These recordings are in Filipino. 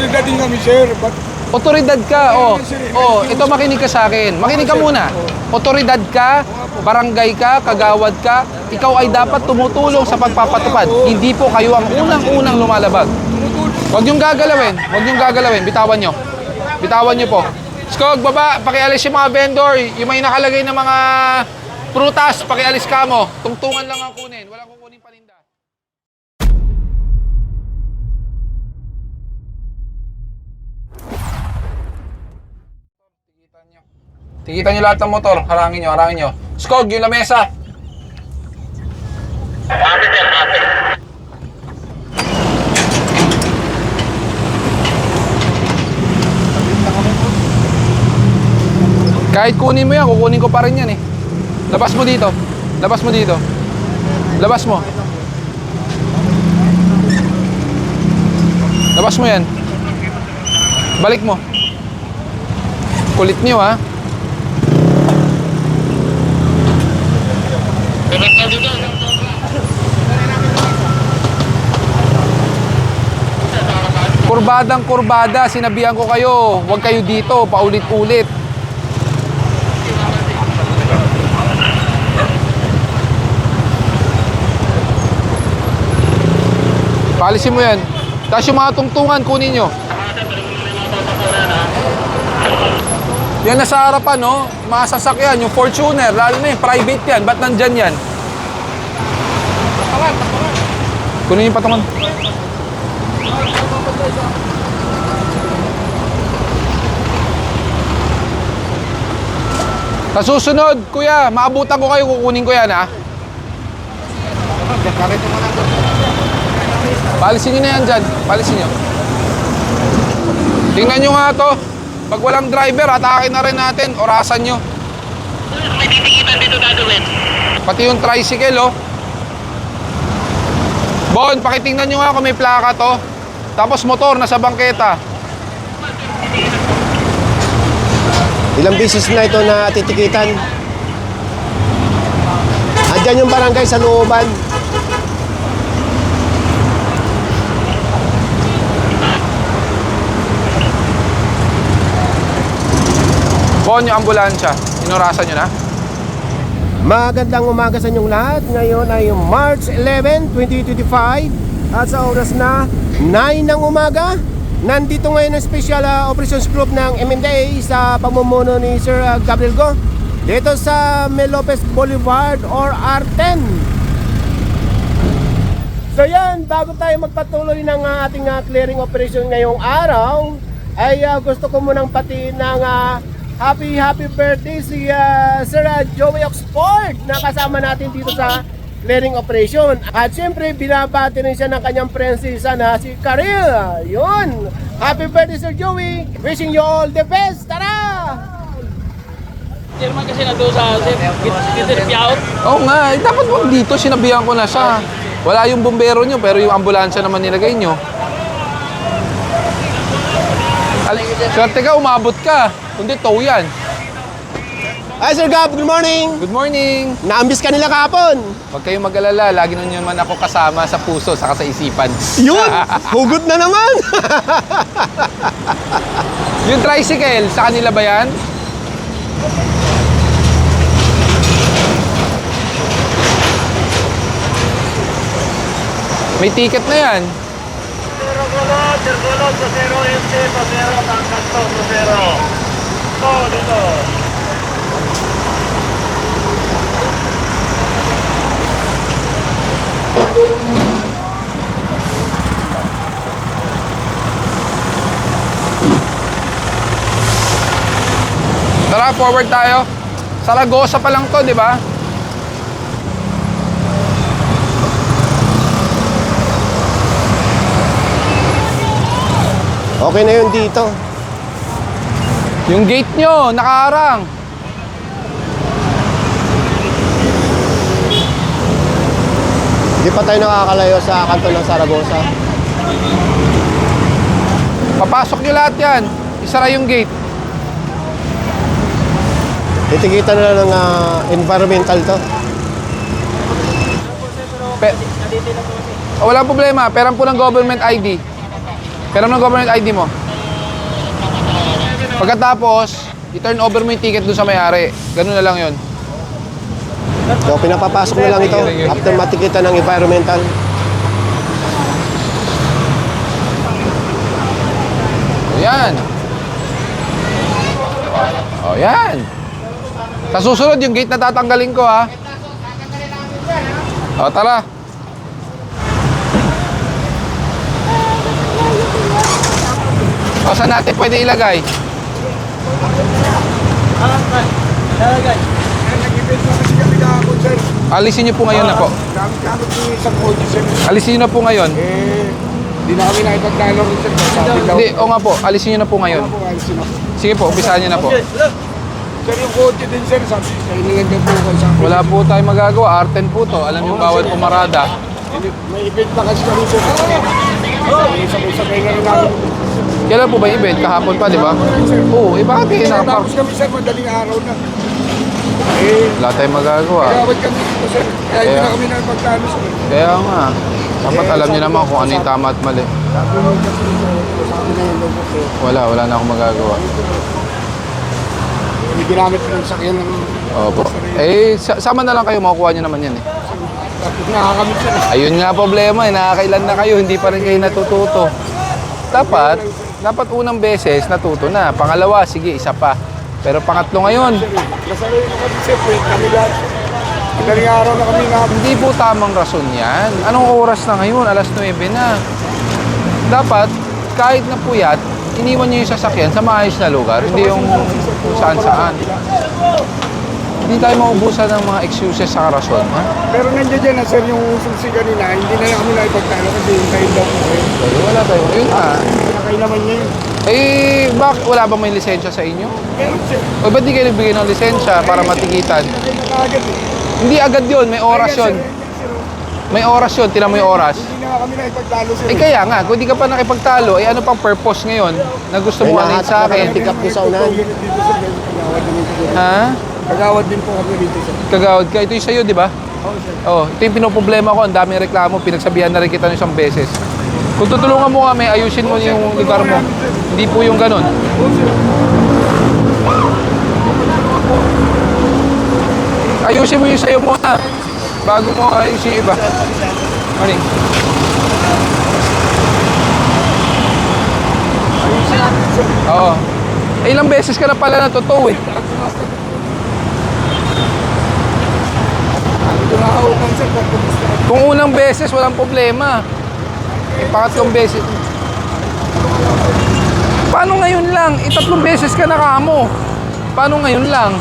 otoridad din kami, sir. But, Otoridad ka, ito makinig ka sa akin. Makinig ka muna. Otoridad ka, barangay ka, kagawad ka, ikaw ay dapat tumutulong sa pagpapatupad. Hindi po kayo ang unang-unang lumalabag. Huwag niyong gagalawin, bitawan niyo. Bitawan niyo po. Skog, baba, pakialis yung mga vendor, yung may nakalagay na mga prutas, pakialis ka mo. Tungtungan lang ang kunin, walang kukunin paninda. Tikitan nyo lahat ng motor. Harangin nyo. Skog, yung lamesa. Kahit kunin mo yan, kukunin ko pa rin yan eh. Labas mo dito. Labas mo yan. Balik mo. Kulit nyo ha. Kurbada, sinabihan ko kayo, huwag kayo dito, paulit-ulit. Paalisin mo yan. Tapos yung mga tungtungan, kunin nyo. Yan nasa harapan, no? Mga sasakyan, yung Fortuner, lalo na yung private yan. Ba't nandyan yan? Kunin yung patungan. Sa susunod, kuya, maabutan ko kayo, kukunin ko yan, ha? Paalisin nyo na yan dyan. Paalisin nyo. Tingnan nyo nga to. Pag walang driver, atakin na rin natin. Orasan nyo. May titikitan dito gagawin. Pati yung tricycle, oh. Bon, pakitingnan nyo nga kung may plaka to. Tapos motor, nasa bangketa. Ilang beses na ito na titikitan. Andyan yung barangay sa looban. Bon, yung ambulansya. Inorasan nyo na? Magandang umaga sa inyong lahat. Ngayon ay March 11, 2025. At sa oras na 9 ng umaga, nandito ngayon ang Special Operations Group ng MMDA sa pamumuno ni Sir Gabriel Go dito sa Mel Lopez Boulevard or R10. So yan, bago tayo magpatuloy ng ating clearing operation ngayong araw, ay gusto ko munang patiin ng happy birthday si Sir Joey Oxford na kasama natin dito sa clearing operation. At siyempre, binabati rin siya ng kanyang prinsesa na si Karil. Yun! Happy birthday, Sir Joey! Wishing you all the best! Tara! Chairman kasi na doon sa out. Oo nga, dapat wag dito, sinabihan ko na siya. Wala yung bombero nyo, pero yung ambulansya naman nilagay nyo. Swerte ka, umabot ka. Kundi tow yan. Hi, Sir Gab! Good morning! Good morning! Naambis ka nila kahapon! Huwag kayong mag-alala, lagi na naman ako kasama sa puso, saka sa isipan. Yun! Hugot na naman! Yung tricycle, sa kanila ba yan? May ticket na yan. Circulot sa 0 MT, sa 0, tangkas to, sa 0. Ito, dito. Tara, forward tayo. Saragosa pa lang to, di ba? Okay na yun dito. Yung gate nyo, nakaharang. Hindi pa tayo nakakalayo sa kanto ng Saragosa. Papasok nyo lahat yan. Isara yung gate. Titikita na lang ng environmental to. Walang problema. Peran po ng government ID. Pero ng government ID mo. Pagkatapos, i-turn over mo yung ticket dun sa may-ari. Ganun na lang yun. So, pinapapasok na lang ito after matikita ng environmental. Ayan. O, yan. Sa susunod, yung gate na tatanggalin ko, ha. O, tara. O, saan natin pwede ilagay? Nag-event na kasi kami kahapon, sir. Alisin nyo po ngayon na po. Gamit yung isang kotse, sir. Alisin nyo na po ngayon. Di na kami nakipagdalo rin, sir. Sabi daw. Hindi, o nga po. Alisin nyo na po ngayon. Sige po, umpisahan nyo na po. Sir, yung kotse din, sir. Sabi, kayo nilagyan po ko sa akin. Wala po tayong magagawa. Arten po to. Alam nyo, bawal pumarada. May event na kasi kami, sir. Sabay-sabay na rin namin. Kailan po ba yung event? Kahapon pa, di ba? Oo, bakit kayo nakapark? Tapos kami, sir, madaling araw na. Wala tayong magagawa. Kaya kami dito, sir. Kaya hindi na kami nakipagdalo, sir. Kaya nga. Dapat alam nyo naman kung ano yung tama at mali. Wala na akong magagawa. Hindi ginamit ng sakyan ng... Opo. Eh, sama na lang kayo, makukuha nyo naman yan eh. Tapos nakakamit, sir. Ayun nga problema eh, nakakailan na kayo, hindi pa rin kayo natututo. Dapat unang beses natuto na. Pangalawa, sige, isa pa. Pero pangatlo ngayon, Nasanay na kami, sir. Kami lahat. Madaling araw na kami na... hindi po tamang rason yan. Anong oras na ngayon? Alas 9 na. Dapat, kahit na puyat, iniwan nyo yung sasakyan sa maayos na lugar, hindi yung kung saan-saan. Hindi tayo maubusan ng mga excuses sa rason, ha? Pero nandiyan dyan na, sir, yung susi kanina. Hindi na lang kami nakipagdalo kasi yung kain daw po, sir. Pero wala tayo. Yun nga. Nakailaman niya yun. Eh, bakit wala ba may lisensya sa inyo? Meron, sir. O ba't di kayo nagbigay ng lisensya para matikitan? Nakailan na agad, eh. Hindi agad yun, may oras yun. May oras yun, tinan mo yung oras. Hindi na kami nakipagdalo, sir. Eh kaya nga, kung di ka pa nakipagtalo, eh ano pang purpose ngayon na gusto mo ano sa akin? Pick up ko sa unahan. Dito, sir. Kagawad din po. Ha? Kagawad din po kami dito, sir. Kagawad ka, ito yung sa'yo, di ba? Oo, sir. Oh, ito yung pinoproblema ko, ang daming reklamo, pinagsabihan na rin kita ng isang beses. Kung tutulungan mo kami, ayusin mo yung lugar mo. Hindi po yung ganun. Ayusin mo yung sa'yo muna. Bago mo ayusin yung iba. Morning. Oo. Eh, ilang beses ka na pala natutuw eh. Nakaupan, sir. Pagkamusta. Kung unang beses, walang problema. Eh, pangatlong beses. Paano ngayon lang? Tatlong beses ka nakamo. Paano ngayon lang?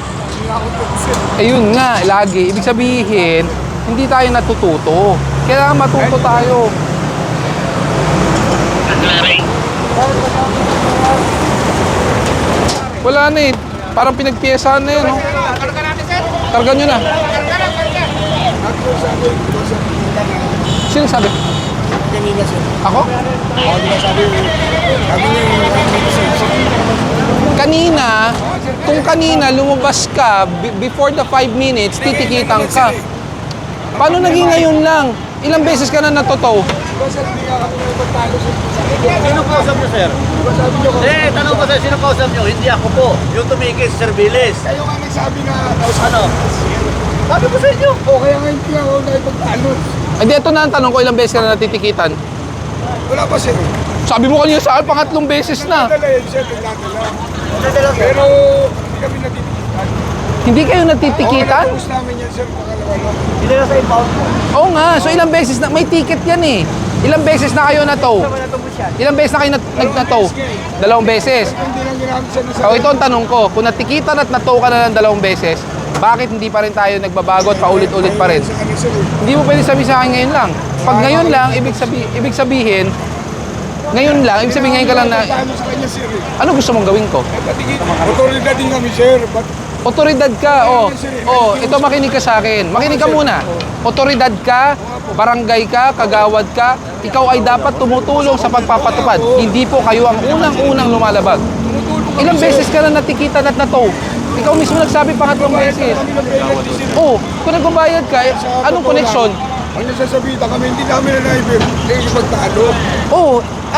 Ayun nga, lagi. Ibig sabihin, hindi tayo natututo. Kailangan matuto tayo. Wala na eh. Parang pinagpiyesahan na yun. No? Karga nyo na. Sino sabi? Kanina, sir. Ako? Oo, di ba sabi niya yung Kanina, kung kanina lumabas ka before the 5 minutes, titikitan ka. Paano naging ngayon lang? Ilang beses ka na natuto? Sir, hindi nga kami nakipagdalo, sir. Sino kausap niyo, sir? Diba sabi niyo kung... Eh, tanong ko sir, sino kausap niyo? Hindi ako po. Yung tumigil si Sir Bilis. Kayo nga nagsabi na... Ano? Sabi ko sa inyo. O, kaya nga hindi ako nakipagdalo. Hindi, ito na ang tanong ko, ilang beses ka na natitikitan? Wala pa, sir. Sabi mo kanina sa akin, pangatlong beses na. Nagdadala yun, sir. Nagdadala. Pero, hindi kami natitikitan. Hindi kayo natitikitan? Oo, namin yan, sir. Pangalawa lang. Hindi na sa inbound mo. Oo nga, so ilang beses na, may ticket yan eh. Ilang beses na kayo na-tow? Sama na tungkol siya. Ilang beses na kayo na-tow? 2 beses. Hindi lang ginamit siya So ito ang tanong ko, kung natikitan at na-tow ka na ng 2 beses, bakit hindi pa rin tayo nagbabago at paulit-ulit pa rin? Hindi mo pwede sabihin sa akin ngayon lang. Pag ngayon lang, ibig sabihin, ngayon ngayon ka lang na, Paano sa kanya, sir? ano gusto mong gawin ko? Otoridad din kami, sir. Ba't Otoridad ka, ito makinig ka sa akin. Makinig ka muna. Otoridad ka, barangay ka, kagawad ka, ikaw ay dapat tumutulong sa pagpapatupad. Hindi po kayo ang unang-unang lumalabag. Ilang beses ka na natikitan at na-tow? Ikaw mismo nagsabi pangatlong beses. Kung nagbabayad ka, anong connection? ang nasasabitan kami, hindi namin na naibig. Hindi ipagtalo.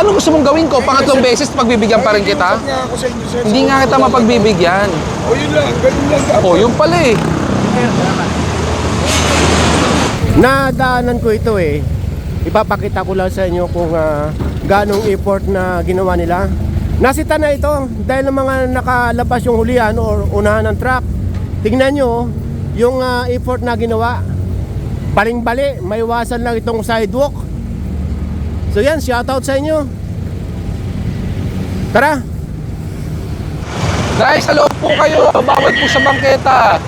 Ano gusto mong gawin ko? Pangatlong beses, pagbibigyan pa rin kita? Niya ako sa inyo, sir. Hindi nga kita mapagbibigyan. O yun lang, ganun lang. O, yun pala eh. Nadaanan ko ito eh. Ipapakita ko lang sa inyo kung ganong effort na ginawa nila. Nasita na ito dahil ng mga nakalabas yung hulihan o unahan ng truck. Tingnan nyo yung effort na ginawa. Baling-bali, may iwasan lang itong sidewalk. So yan, shoutout sa inyo. Tara! Dahil sa loob po kayo, bawal po sa bangketa.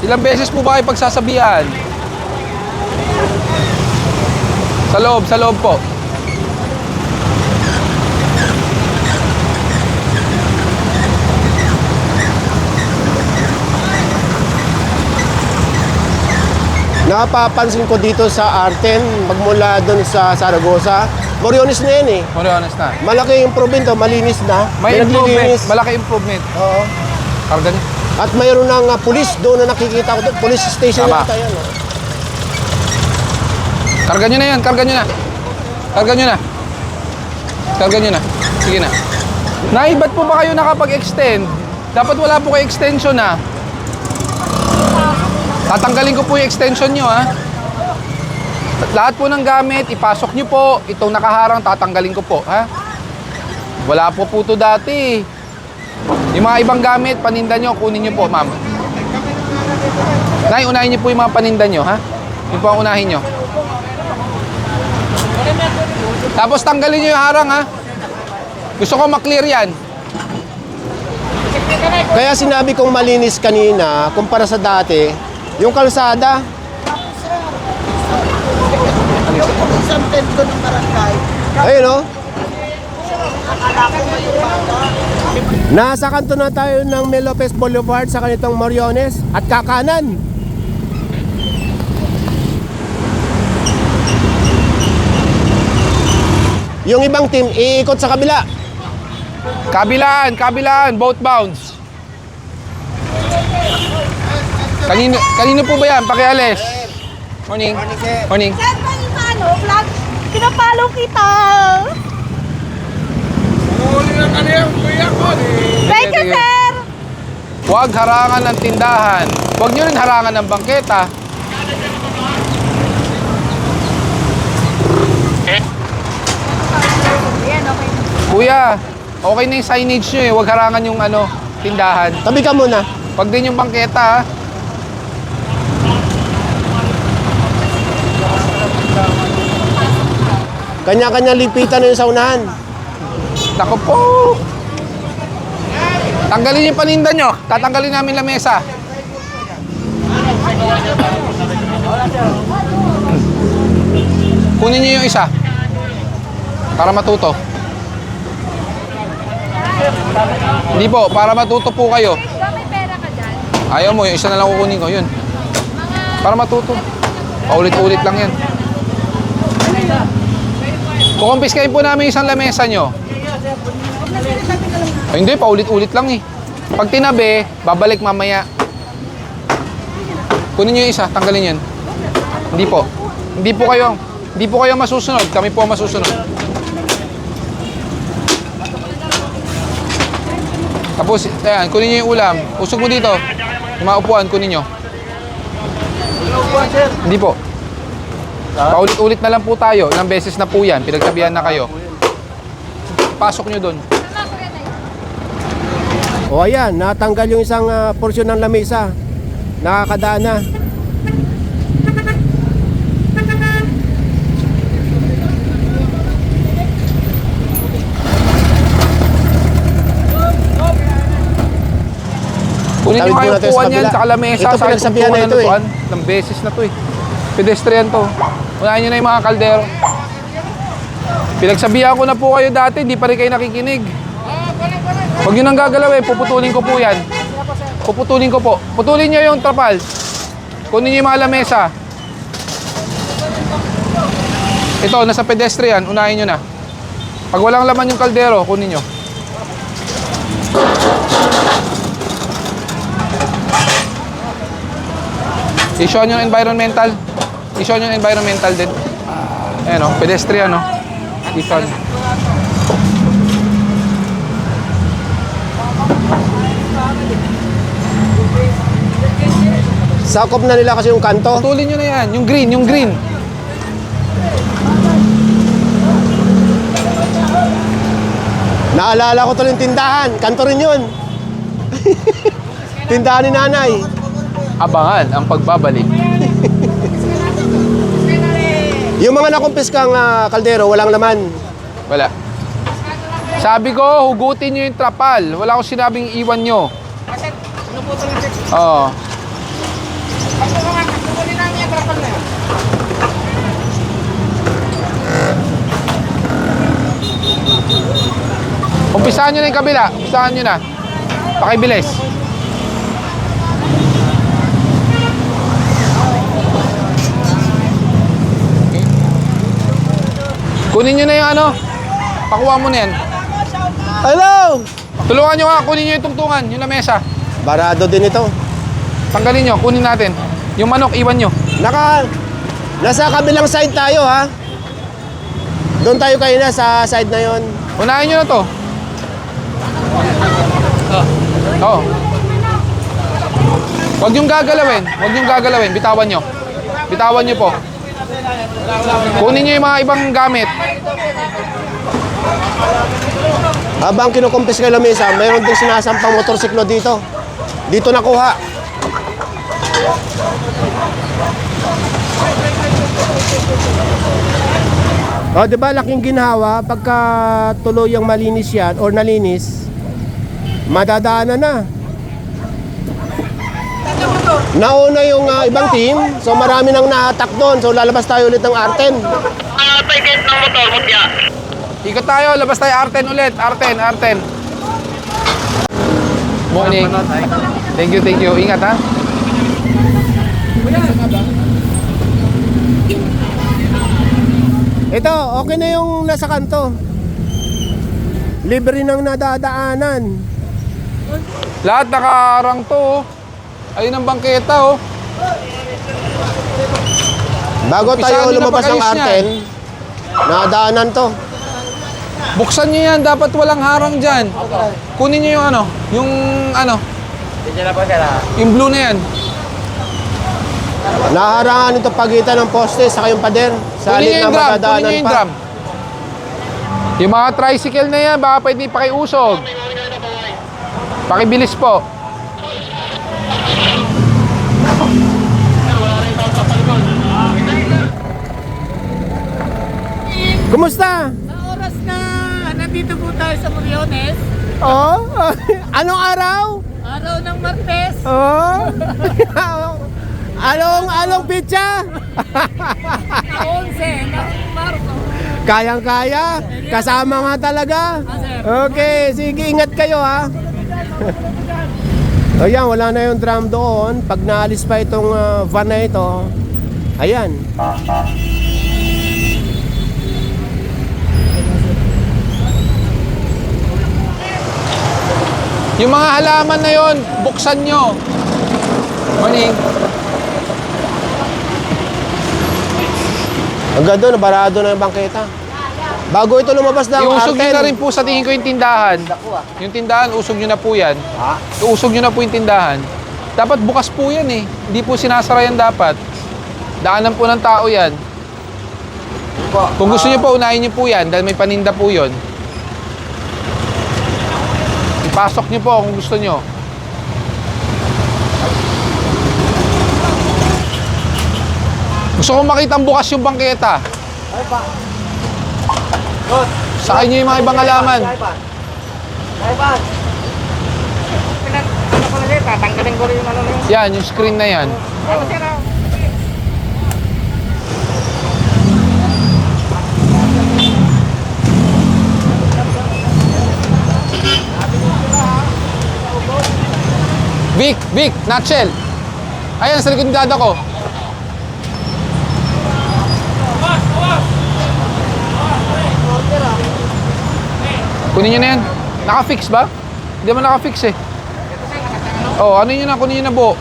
Ilang beses po ba kayo pagsasabihan? Sa loob po. Napapansin ko dito sa Arten, magmula doon sa Saragosa, Moriones na yan eh. More honest na. Malaki yung improvement, malinis na. May improvement. naglilinis. Malaki improvement. Oo. Karga niyo. At mayroon ng police doon na nakikita ko doon. Police station Tama. yata yan. Oh. Karga niyo na yan. Karga niyo na. Karga niyo na. Karga niyo na. Sige na. Nay, ba't po ba kayo nakapag-extend? Dapat wala po kayo extension ha. Tatanggalin ko po yung extension nyo ha. Lahat po ng gamit, ipasok nyo po. Itong nakaharang, tatanggalin ko po ha. Wala po to dati. Yung mga ibang gamit, paninda nyo, kunin nyo po ma'am. Nay, unahin nyo po yung mga paninda nyo ha. Yung po ang unahin nyo. Tapos tanggalin nyo yung harang ha. Gusto ko maklear yan. Kaya sinabi kong malinis kanina, kumpara sa dati, yung kalsada. Isang tento ng barangay. Ayun oh. Akala ko may bata. Nasa kanto na tayo ng Mel Lopez Boulevard sa kanitong Moriones at kakanan. Yung ibang team, iikot sa kabila. Kabilaan, both bounds. Kanino po ba yan? Pakialis. Morning. Morning. Saan ba yung ano? Vlog? Pinapalo kita. Thank you, Sige. sir. Huwag harangan ng tindahan. Huwag nyo rin harangan ng bangketa. Ayan, okay. Kuya, okay na yung signage nyo eh. Huwag harangan yung tindahan. Tabi ka muna. Huwag din yung bangketa ha. Kanya-kanya lipitan na yung saunahan. Nako po. Tanggalin yung paninda nyo. Tatanggalin namin lamesa. Kunin nyo yung isa. Para matuto. Hindi po, para matuto po kayo. May pera ka dyan? Ayaw mo, yung isa na lang kukunin ko. Yun. Para matuto. Paulit-ulit lang yan. Kukumpiskahin po namin isang lamesa nyo. Ay, hindi, paulit-ulit lang eh. Pag tinabi, babalik mamaya. Kunin nyo yung isa, tanggalin yan. Hindi po. Hindi po kayo masusunod. Kami po ang masusunod. Tapos, ayan, kunin nyo yung ulam. Usog mo dito. Yung mga upuan, kunin nyo. Hindi po. Paulit-ulit na lang po tayo. Ilang beses na po yan. Pinagsabihan na kayo. Pasok nyo doon. O ayan, natanggal yung isang porsyon ng lamesa. Nakakadaan na. Kunin nyo Tawid kayo muna tayo sa upuan yan kabila. sa lamesa. Ito, pinagsabihan na ito eh. Ilang beses na to eh. Pedestrian to. Unahin nyo na yung mga kaldero. Pinagsabihan ko na po kayo dati, hindi pa rin kayo nakikinig. Huwag nyo nang gagalawin, puputulin ko po yan. Puputulin ko po. Putulin nyo yung trapal. Kunin nyo yung mga lamesa. Ito, nasa pedestrian, unahin nyo na. Pag walang laman yung kaldero, kunin nyo. Issue nyo yung environmental. Issue nyo yung environmental din. Ayan o, pedestrian o. Issue nyo. Sakop na nila kasi yung kanto. Putulin nyo na yan. Yung green, yung green. Naalala ko tuloy yung tindahan. Kanto rin yun. Tindahan ni nanay. Abangan ang pagbabalik. Yung mga nakumpiskang kaldero, walang laman. Wala. Sabi ko, hugutin nyo yung trapal. Wala akong sinabing iwan nyo. Oo. Umpisahan nyo na yung kabila. Umpisahan nyo na. Pakibilis. Kunin nyo na yung ano. Pakuha mo na yan. Hello! Tulungan nyo nga. Kunin nyo yung tungtungan. Yung lamesa. Barado din ito. Tanggalin nyo. Kunin natin. Yung manok, iwan nyo. Nasa kabilang side tayo, ha? Doon tayo kayo na sa side na yon. Unahin nyo na to. Oo. Huwag niyong gagalawin. Huwag niyong gagalawin. Bitawan nyo. Bitawan nyo po. Kunin nyo yung mga ibang gamit. Habang kinukumpis kayo lamesa, mayroon din sinasampang motorsiklo dito. Dito nakuha. O, di ba laking ginhawa pagka tuluyang malinis yan or nalinis, madadaanan na. Nauna yung ibang team, so marami nang nahatak doon. So lalabas tayo ulit ng R10. Ticket ng motor, mutya. Ikot tayo. Labas tayo. R10 ulit. R10. R10. Morning. Thank you. Thank you. Ingat ha. Ito, okay na yung nasa kanto. Libre nang nadadaanan. Lahat nakaarang to. Oh. Ayun ang bangketa. Oh. Bago Umpisahan tayo nyo na lumabas ng pag-ayos R10, nadaanan to. Buksan nyo yan. Dapat walang harang dyan. Kunin nyo yung ano. Yung ano. Yung blue na yan. Naharangan ito pagitan ng poste sa yung pader. Sa Kunin nyo halip na yung drum. Kunin madadaanan nyo yung pa. drum. Yung mga tricycle na yan, baka pwede pakiusog. Pakibilis po. Kumusta? Sa oras na nandito po tayo sa Moriones, Oh, anong araw? araw ng Martes, Oh. Anong pitsa? 11 ng Marso. Kayang-kaya. Kasama nga talaga. Okay, sige, ingat kayo ha. O yan, wala na yung drum doon. Pag naalis pa itong van na ito, ayan. Yung mga halaman na yon, buksan nyo. Morning. Hanggang doon, barado na yung bangketa. Bago ito lumabas ng Iusog nyo R10. na rin po sa tingin ko yung tindahan. Yung tindahan, usog nyo na po yan. Iusog nyo na po yung tindahan. Dapat bukas po yan eh. Hindi po sinasara yan dapat. Daanan po ng tao yan. Kung gusto nyo po, unahin nyo po yan dahil may paninda po yun. Ipasok nyo po kung gusto nyo. Gusto kong makita bukas yung bangketa. Sakay nyo yung mga ibang halaman. Ano ko na siya, tatanggalin ko rin yung ano na yun. Yan, yung screen na yan. Ano siya na? Vic, nutshell. Ayan, sa likod ng dada ko. Kunin nyo na yan. Naka-fix ba? Hindi naman naka-fix eh. Oh, ano yun na? Kunin nyo na buo.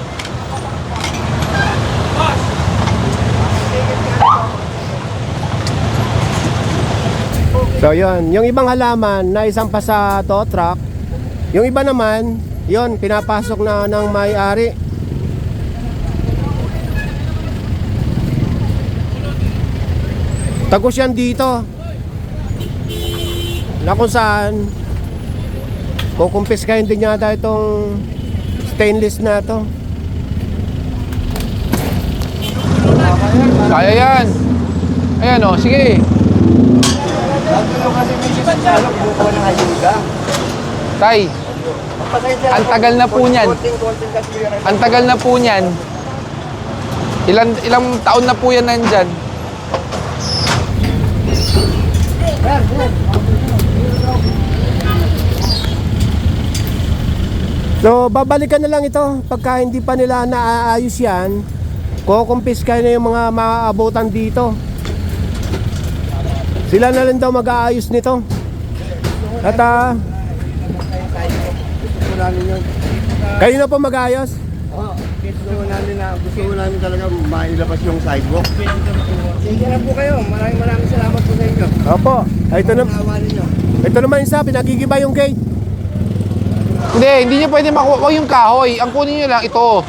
So yun, yung ibang halaman na isang pa sa tow truck, yung iba naman, yun, pinapasok na ng may-ari. Tagos yan dito. Na kung saan kukumpiskahin din yata itong stainless na to. Kaya yan. Ayan o, sige. Tay, ang tagal na po niyan. Ang tagal na po niyan. Ilang taon na po yan nandyan. So, babalikan na lang ito. Pagka hindi pa nila naaayos yan, kukumpiskahin na yung mga maaabutan dito. Sila na rin daw mag-aayos nito. At kayo na po mag-aayos? Gusto namin talaga mailabas yung sidewalk. Sige na po kayo. Maraming salamat po sa inyo. Opo. Ito, Awa ninyo. ito naman isa, pinagigiba yung gate. Hindi niyo pwede makuha yung kahoy. Ang kunin niyo lang ito.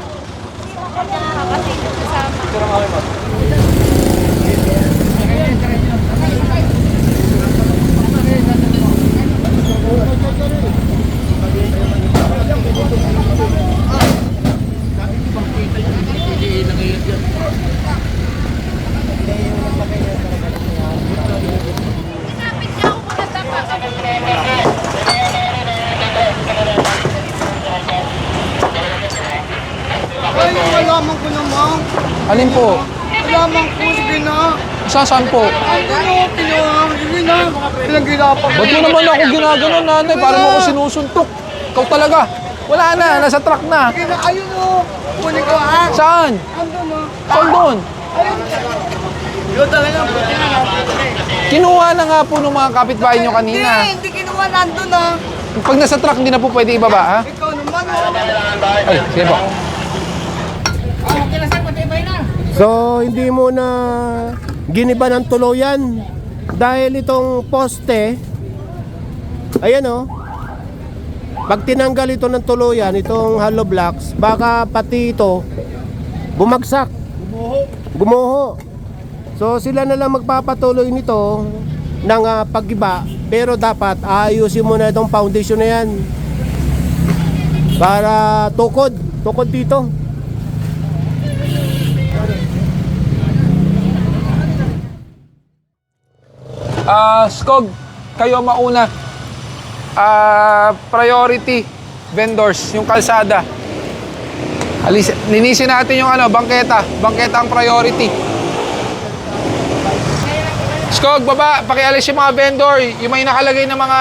Ay, malaman ko naman. Alin po? Malaman ko, sige na. Saan po? Ano, pinuha. Sige na. Pinagirapan ko. Ba't mo naman ako ginaganon, nanay? Para mo ako sinusuntok. Ikaw talaga. Wala na, nasa truck na. Sige na, ayun o. Kunin ko ha. Saan? Andun o. Saan doon? Yun talaga. Kinuha na nga po ng mga kapitbahay nyo kanina. Hindi kinuha nandun o. Pag nasa truck, hindi na po pwede ibaba, ha? Ikaw naman o. Ay, sige po. Okay na sir, patibay na. So, hindi mo na giniba ng tuluyan dahil itong poste, ayan o, pag tinanggal ito ng tuluyan, itong hollow blocks, baka pati ito bumagsak, gumuho. So, sila na lang magpapatuloy nito ng pag-iba, pero dapat ayusin mo na itong foundation na yan para tukod dito. Skog, kayo mauna. Priority vendors, yung kalsada. Linisin natin yung bangketa. Bangketa ang priority. Skog, baba, pakialis yung mga vendor. Yung may nakalagay na mga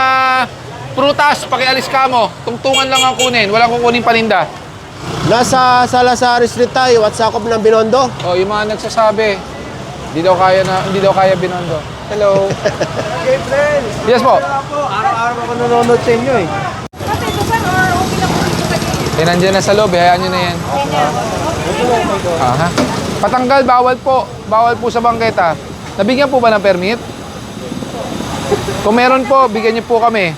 prutas, pakialis ka mo. Tungtungan lang ang kunin, walang kukunin paninda. Nasa Salazar Street tayo at sakop ng Binondo. Oh, yung mga nagsasabi, hindi daw kaya Binondo. Hello. Okay, friends. Yes po. Araw-araw ako nanonood sa inyo eh. Kasi ito sir, or okay lang po dito sa gilid? Nandiyan na sa loob, hayaan nyo na yan. Aha. Patanggal, bawal po. Bawal po sa bangketa. Nabigyan po ba ng permit? Kung meron po, bigyan niyo po kami.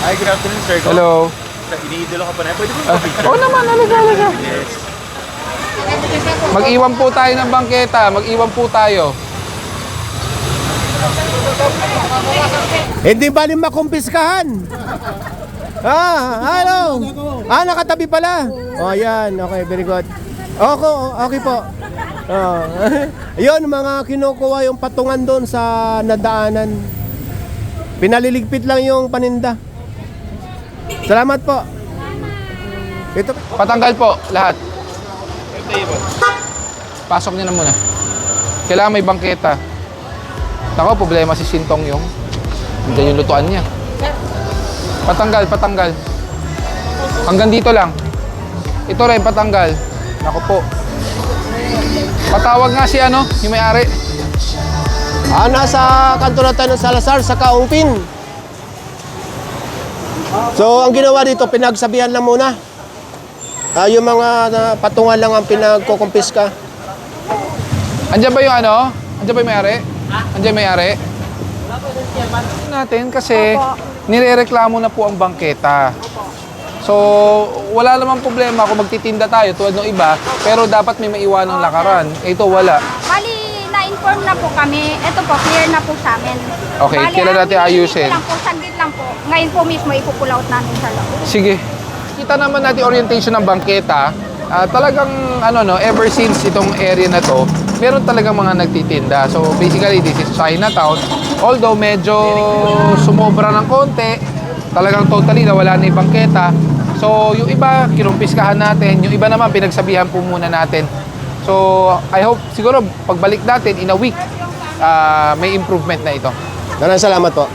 Hi, good afternoon, sir. Hello. Iniidolo ka pa na. Pwede mo pa-picture? Oo naman, alaga. Yes. Mag-iwan po tayo ng bangketa. Mag-iwan po tayo. Hindi ba rin makumpiskahan? Hello. Nakatabi pala. Oh, ayan. Okay, very good. Okay po. Yun, mga kinukuha yung patungan doon sa nadaanan. Pinaliligpit lang yung paninda. Salamat po. Ito. Patanggal po, lahat. Pasok niyo na muna. Kailangan may bangketa. Nako, problema si Sintong yung. Hindi yung lutuan niya. Patanggal. Hanggang dito lang. Ito rin, patanggal. Nako po. Patawag nga si yung may-ari. Nasa kanto na tayo ng Salazar sa Kaungpin. So, ang ginawa dito, pinagsabihan lang muna. Yung mga patungan lang ang pinagkukumpiska. Andiyan ba yung Andiyan ba yung may-ari? Andiyan yung may-ari? Natin kasi nirereklamo na po ang bangketa. So, wala namang problema kung magtitinda tayo tulad ng iba, pero dapat may maiwanang lakaran. Ito, wala. Bali, na-inform na po kami. Ito po, clear na po sa amin. Okay, kailan natin ayusin? Lang po, saglit lang po. Ngayon po mismo, ipupull out namin sa loob. Sige. Kita naman natin orientation ng bangketa. Talagang, ever since itong area na to, meron talagang mga nagtitinda. So, basically, this is Chinatown. Although, medyo sumobra ng konti, talagang totally nawala na yung bangketa. So, yung iba, kinumpiskahan natin. Yung iba naman, pinagsabihan po muna natin. So, I hope, siguro, pagbalik natin in a week, may improvement na ito. Maraming salamat po.